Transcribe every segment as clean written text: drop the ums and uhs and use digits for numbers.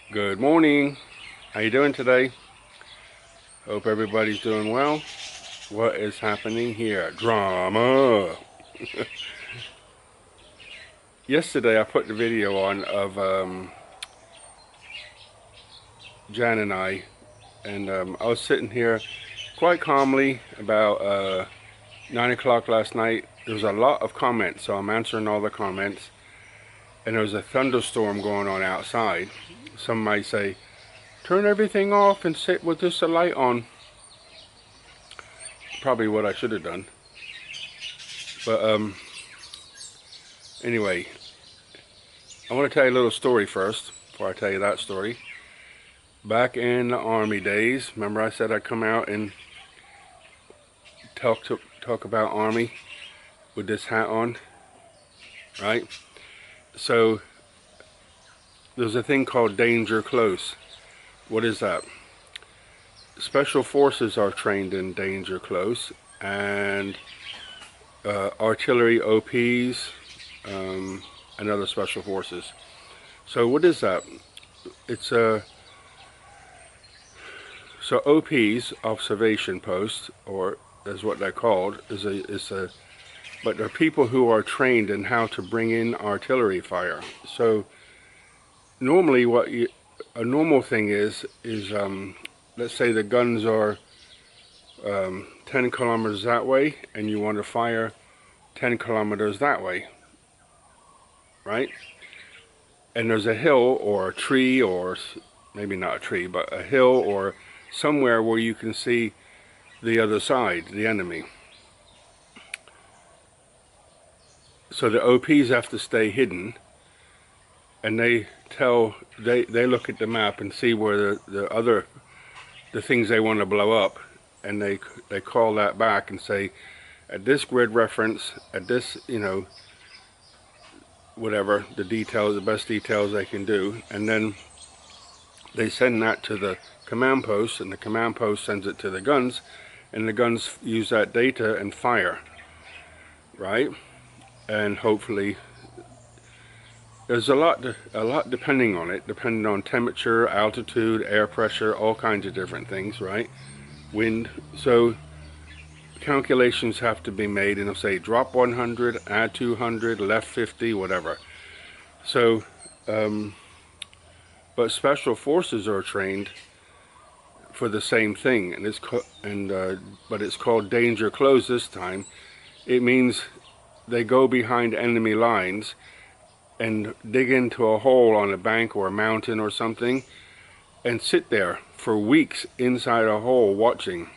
Good morning. How you doing today? Hope everybody's doing well. What is happening here? Drama. Yesterday I put the video on of Jan and I was sitting here quite calmly about 9 o'clock last night. There was a lot of comments, so I'm answering all the comments. And there was a thunderstorm going on outside. Some might say, turn everything off and sit with just a light on. Probably what I should have done. But anyway, I want to tell you a little story first, before I tell you that story. Back in the Army days, remember I said I'd come out and talk about Army with this hat on, right? So there's a thing called danger close. What is that? Special forces are trained in danger close, and artillery OPs and other special forces. So what is that? It's a so OPs, observation posts, or is what they're called, but they're people who are trained in how to bring in artillery fire. So normally a normal thing is let's say the guns are 10 kilometers that way and you want to fire 10 kilometers that way, right? And there's a hill or a tree, or maybe not a tree, but a hill or somewhere where you can see the other side, the enemy. So the OPs have to stay hidden, and they look at the map and see where the things they want to blow up, and they call that back and say, at this grid reference, at this, whatever the details, the best details they can do, and then they send that to the command post, and the command post sends it to the guns, and the guns use that data and fire, right? And hopefully there's a lot depending on it, depending on temperature, altitude, air pressure, all kinds of different things, right? Wind. So calculations have to be made, and they'll say drop 100, add 200, left 50, whatever. So but special forces are trained for the same thing, and but it's called danger close this time. It means they go behind enemy lines and dig into a hole on a bank or a mountain or something and sit there for weeks inside a hole watching.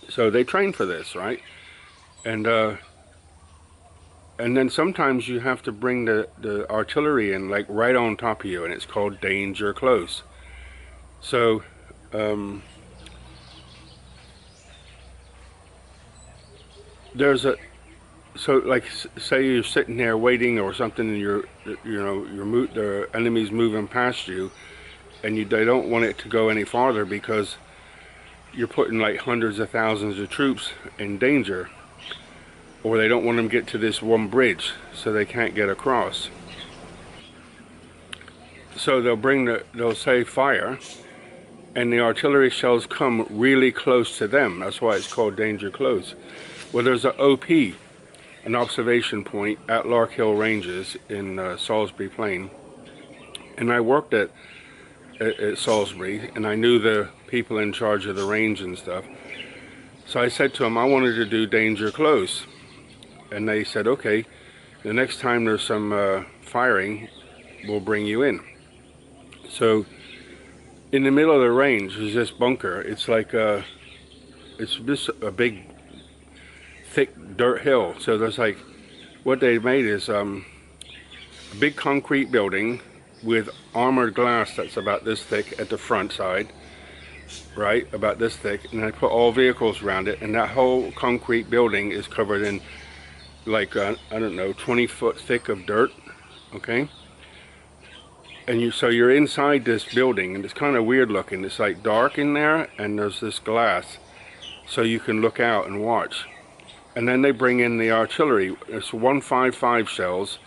So they train for this, right? And then sometimes you have to bring the artillery in, like right on top of you, and it's called danger close. So so like say you're sitting there waiting or something, and the enemy's moving past you, and they don't want it to go any farther because you're putting like hundreds of thousands of troops in danger, or they don't want them to get to this one bridge so they can't get across. So they'll say fire, and the artillery shells come really close to them. That's why it's called danger close. Well, there's an OP, an observation point at Lark Hill Ranges in Salisbury Plain, and I worked at Salisbury, and I knew the people in charge of the range and stuff. So I said to them I wanted to do danger close, and they said, okay, the next time there's some firing, we'll bring you in. So in the middle of the range is this bunker. It's like it's just a big thick dirt hill. So there's like, what they made is a big concrete building with armored glass that's about this thick at the front side, right, about this thick, and I put all vehicles around it, and that whole concrete building is covered in like I don't know, 20 foot thick of dirt, okay? And so you're inside this building, and it's kind of weird looking. It's like dark in there, and there's this glass so you can look out and watch. And then they bring in the artillery. It's 155 shells,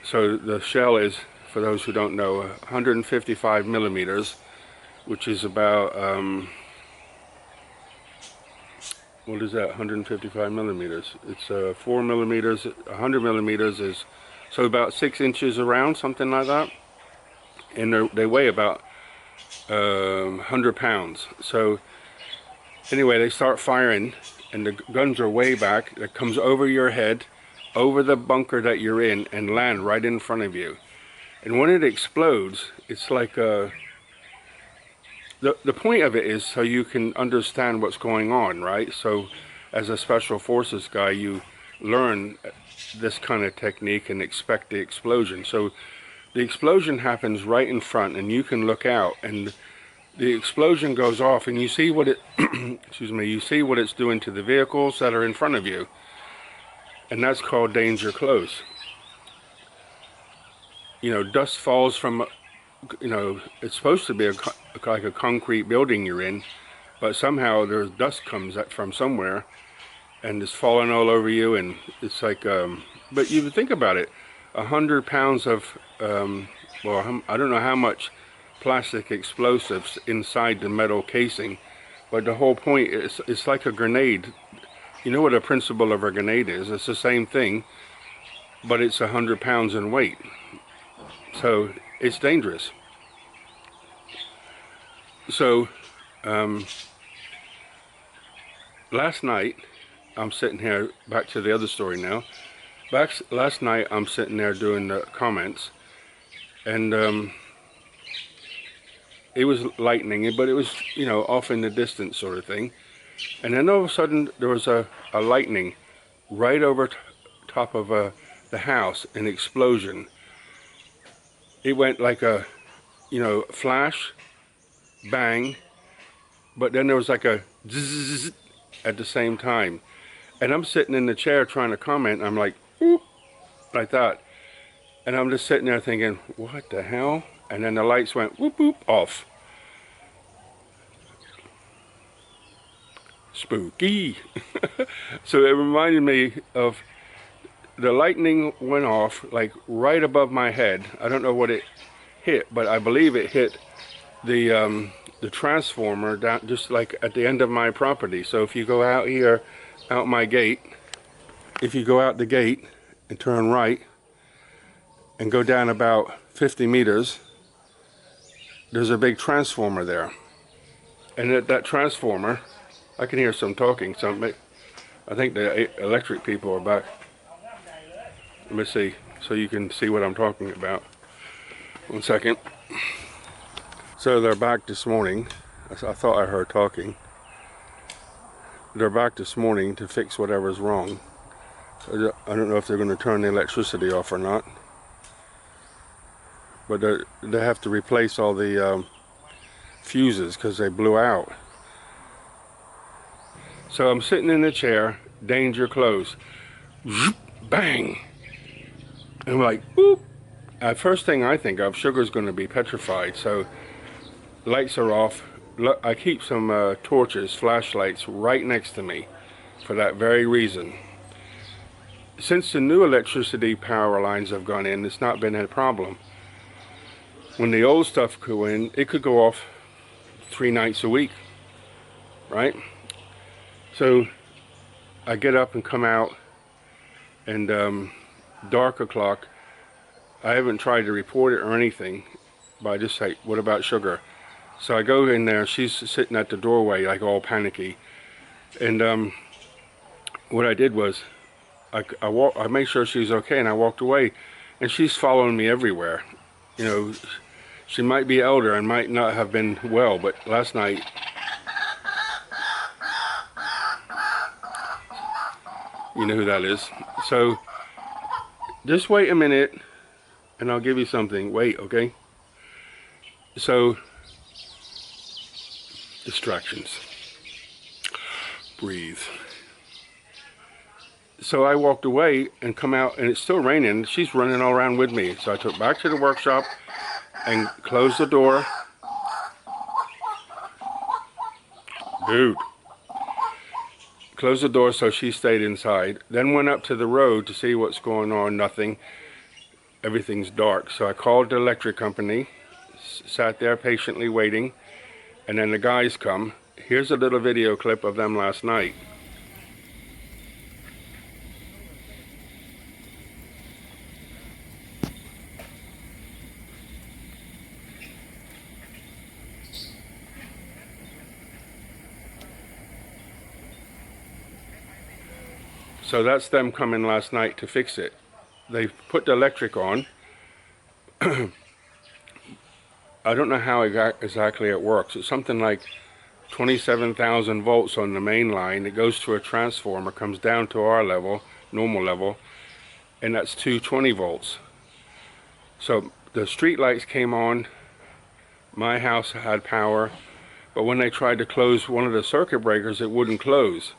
so the shell is for those who don't know, 155 millimeters, which is about, what is that, 155 millimeters? It's 4 millimeters, 100 millimeters is, so about 6 inches around, something like that. And they weigh about 100 pounds. So anyway, they start firing, and the guns are way back. It comes over your head, over the bunker that you're in, and land right in front of you. And when it explodes, it's like the point of it is so you can understand what's going on, right? So as a special forces guy, you learn this kind of technique and expect the explosion. So the explosion happens right in front, and you can look out, and the explosion goes off, and you see what it excuse me, you see what it's doing to the vehicles that are in front of you, and that's called danger close. You know, dust falls from, you know, it's supposed to be like a concrete building you're in, but somehow there's dust comes from somewhere and it's falling all over you, and it's like but you think about it, 100 pounds of well, I don't know how much plastic explosives inside the metal casing, but the whole point is it's like a grenade. You know what a principle of a grenade is? It's the same thing, but it's 100 pounds in weight, so it's dangerous. So last night I'm sitting here, back to the other story now. Last night I'm sitting there doing the comments, and it was lightning, but it was, you know, off in the distance sort of thing. And then all of a sudden there was a lightning right over top of the house, an explosion. It went like a, you know, flash, bang, but then there was like a zzz at the same time. And I'm sitting in the chair trying to comment, I'm like, whoop, like that. And I'm just sitting there thinking, what the hell? And then the lights went whoop whoop off. Spooky. So it reminded me of, the lightning went off like right above my head. I don't know what it hit, but I believe it hit the transformer down just like at the end of my property. So if you go out here, out my gate, if you go out the gate and turn right and go down about 50 meters, there's a big transformer there. And at that transformer, I can hear some talking. I think the electric people are back. Let me see, so you can see what I'm talking about. 1 second. So they're back this morning. I thought I heard talking. They're back this morning to fix whatever's wrong. So I don't know if they're going to turn the electricity off or not. But they have to replace all the fuses because they blew out. So I'm sitting in the chair, danger close. Bang! And I'm like, boop! First thing I think of, sugar's going to be petrified, so lights are off. I keep some torches, flashlights, right next to me for that very reason. Since the new electricity power lines have gone in, it's not been a problem. When the old stuff go in, it could go off 3 nights a week, right? So I get up and come out, and dark o'clock. I haven't tried to report it or anything, but I just say, what about sugar? So I go in there, she's sitting at the doorway like all panicky, and what I did was I made sure she's okay, and I walked away, and she's following me everywhere. You know, she might be elder and might not have been well, but last night, you know who that is. So just wait a minute and I'll give you something. Wait, okay? So, distractions. Breathe. So I walked away and come out, and it's still raining. She's running all around with me. So I took back to the workshop and closed the door. Dude. Closed the door so she stayed inside. Then went up to the road to see what's going on. Nothing. everything's dark. So I called the electric company, sat there patiently waiting, and then the guys come. Here's a little video clip of them last night. So that's them coming last night to fix it. They put the electric on. I don't know how exactly it works. It's something like 27,000 volts on the main line. It goes to a transformer, comes down to our level, normal level, and that's 220 volts. So the street lights came on. My house had power, but when they tried to close one of the circuit breakers, it wouldn't close.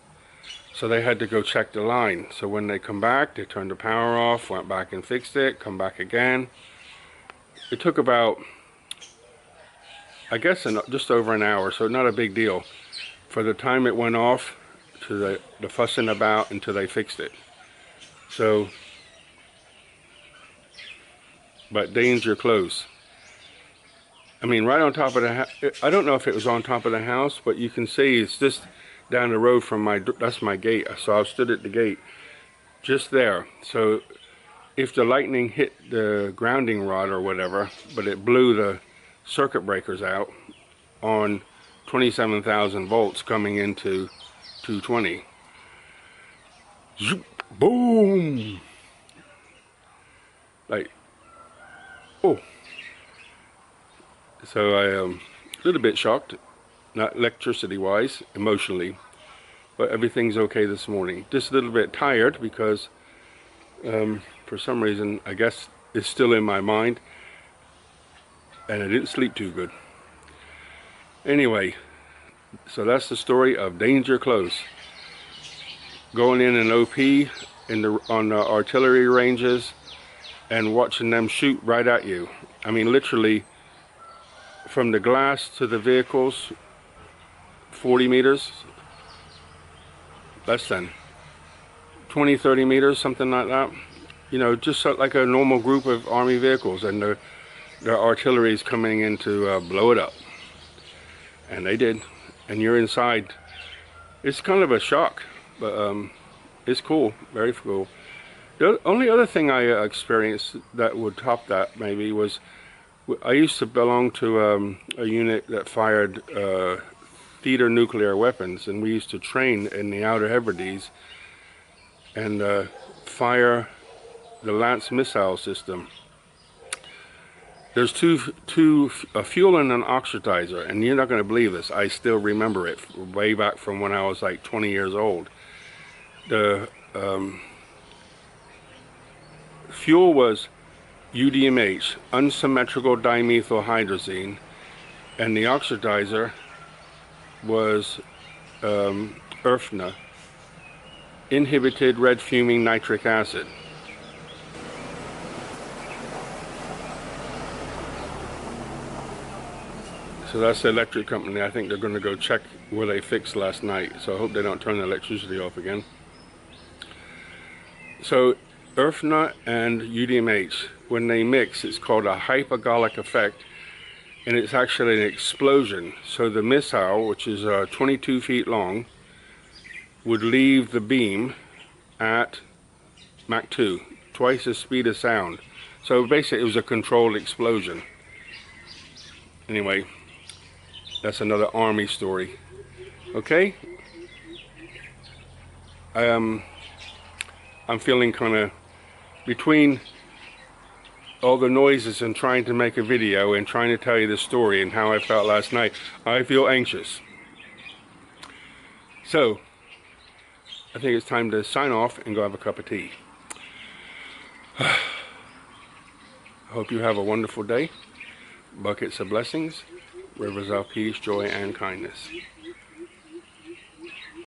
So they had to go check the line. So when they come back, they turned the power off, went back and fixed it, come back again. It took about, I guess, just over an hour, so not a big deal. For the time it went off, to the fussing about until they fixed it. So, but danger close. I mean, right on top of the house. I don't know if it was on top of the house, but you can see it's just down the road from that's my gate. So I stood at the gate just there. So if the lightning hit the grounding rod or whatever, but it blew the circuit breakers out on 27,000 volts coming into 220. Zoop, boom! Like, oh. So I am a little bit shocked. Not electricity-wise, emotionally, but everything's okay this morning. Just a little bit tired because for some reason, I guess it's still in my mind, and I didn't sleep too good. Anyway, so that's the story of danger close. Going in an OP on the artillery ranges and watching them shoot right at you. I mean, literally, from the glass to the vehicles, 40 meters, less than 20, 30 meters, something like that. You know, just like a normal group of army vehicles, and the artillery is coming in to blow it up. And they did. And you're inside. It's kind of a shock, but it's cool, very cool. The only other thing I experienced that would top that maybe was, I used to belong to a unit that fired theater nuclear weapons, and we used to train in the Outer Hebrides and fire the Lance missile system. There's a fuel and an oxidizer, and you're not going to believe this. I still remember it way back from when I was like 20 years old. The fuel was UDMH, unsymmetrical dimethylhydrazine, and the oxidizer was ERFNA, inhibited red fuming nitric acid. So that's the electric company. I think they're going to go check where they fixed last night, so I hope they don't turn the electricity off again. So ERFNA and UDMH, when they mix, it's called a hypergolic effect, and it's actually an explosion. So the missile, which is 22 feet long, would leave the beam at Mach 2, twice the speed of sound. So basically it was a controlled explosion. Anyway, that's another army story. Okay? I'm feeling kind of between all the noises and trying to make a video and trying to tell you the story and how I felt last night. I feel anxious. So, I think it's time to sign off and go have a cup of tea. I hope you have a wonderful day. Buckets of blessings, rivers of peace, joy, and kindness.